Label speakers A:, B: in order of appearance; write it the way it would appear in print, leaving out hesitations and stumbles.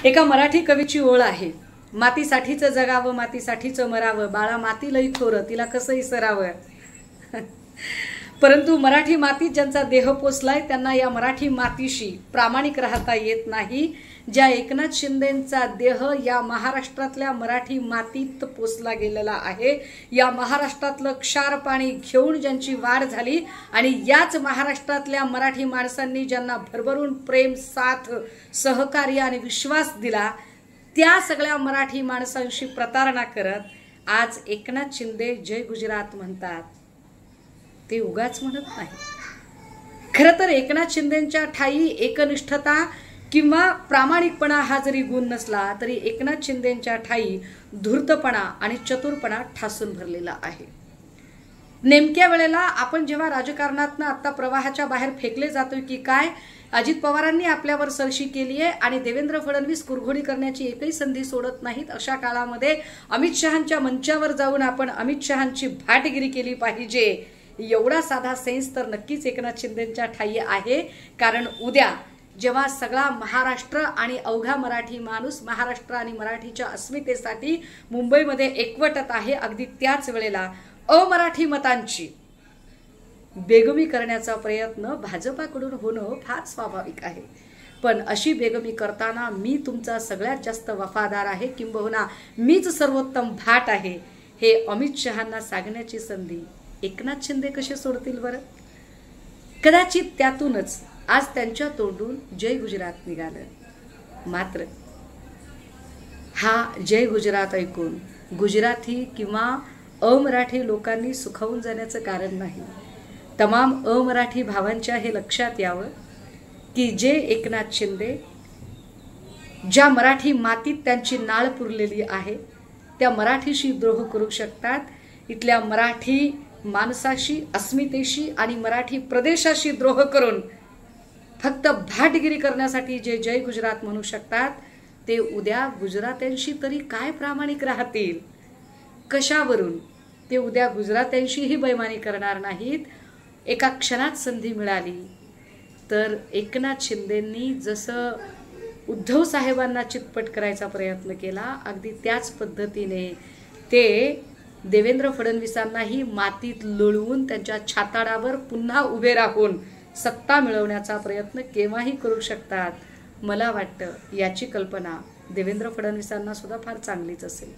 A: एका मराठी कवीची ओळ आहे, मातीसाठीच जगावं मातीसाठीच मरावं, बाळा माती लई थोर तिला कसं इसरावं. परंतु मराठी मातीत ज्यांचा देह पोचलाय त्यांना या मराठी मातीशी प्रामाणिक राहता येत नाही. ज्या एकनाथ शिंदेंचा देह या महाराष्ट्रातल्या मराठी मातीत पोचला गेलेला आहे, या महाराष्ट्रातलं क्षार पाणी घेऊन ज्यांची वाढ झाली आणि याच महाराष्ट्रातल्या मराठी माणसांनी ज्यांना भरभरून प्रेम, साथ, सहकार्य आणि विश्वास दिला, त्या सगळ्या मराठी माणसांशी प्रतारणा करत आज एकनाथ शिंदे जय गुजरात म्हणतात. ते उगाच म्हणत नाही. खरं तर एकनाथ शिंदेंच्या ठाई एकनिष्ठता किंवा प्रामाणिकपणा हा जरी गुण नसला तरी एकनाथ शिंदेंच्या ठाई धूर्तपणा आणि चतुरपणा ठासून भरलेला आहे. नेमक्या वेळेला आपण जेव्हा राजकारणातनं आता प्रवाहाच्या बाहेर फेकले जातोय की काय, अजित पवारांनी आपल्यावर सरशी केली आहे आणि देवेंद्र फडणवीस कुरघोडी करण्याची एकही संधी सोडत नाहीत, अशा काळामध्ये अमित शहांच्या मंचावर जाऊन आपण अमित शहांची भाटगिरी केली पाहिजे, एवढा साधा सेन्स तर नक्कीच एकनाथ शिंदेंच्या ठाई आहे. कारण उद्या जेव्हा सगळा महाराष्ट्र आणि अवघा मराठी माणूस महाराष्ट्र आणि मराठीच्या अस्मितेसाठी मुंबईमध्ये एकवटत आहे, अगदी त्याच वेळेला अमराठी मतांची बेगमी करण्याचा प्रयत्न भाजपाकडून होणं फार स्वाभाविक आहे. पण अशी बेगमी करताना मी तुमचा सगळ्यात जास्त वफादार आहे, किंबहुना मीच सर्वोत्तम भाट आहे, हे अमित शहांना सांगण्याची संधी एकनाथ शिंदे कसे सोडतील बरं. कदाचित त्यातूनच आज त्यांच्या तोंडून जय गुजरात निघालं. मात्र हा जय गुजरात ऐकून गुजराती किंवा अमराठी लोकांनी सुखावून जाण्याचं कारण नाही. तमाम अमराठी भावांच्या हे लक्षात यावं की जे एकनाथ शिंदे ज्या मराठी मातीत त्यांची नाळ पुरलेली आहे त्या मराठीशी द्रोह करू शकतात, इथल्या मराठी माणसाशी, अस्मितेशी आणि मराठी प्रदेशाशी द्रोह करून फक्त भाटगिरी करण्यासाठी जे जय गुजरात म्हणू शकतात, ते उद्या गुजरात्यांशी तरी काय प्रामाणिक राहतील. कशावरून ते उद्या गुजरात्यांशीही बैमानी करणार नाहीत. एका क्षणात संधी मिळाली तर एकनाथ शिंदेंनी जसं उद्धव साहेबांना चितपट करायचा प्रयत्न केला, अगदी त्याच पद्धतीने ते देवेंद्र फडणवीसांनाही मातीत लोळवून त्यांच्या छाताडावर पुन्हा उभे राहून सत्ता मिळवण्याचा प्रयत्न केव्हाही करू शकतात. मला वाटतं याची कल्पना देवेंद्र फडणवीसांना सुद्धा फार चांगलीच असेल.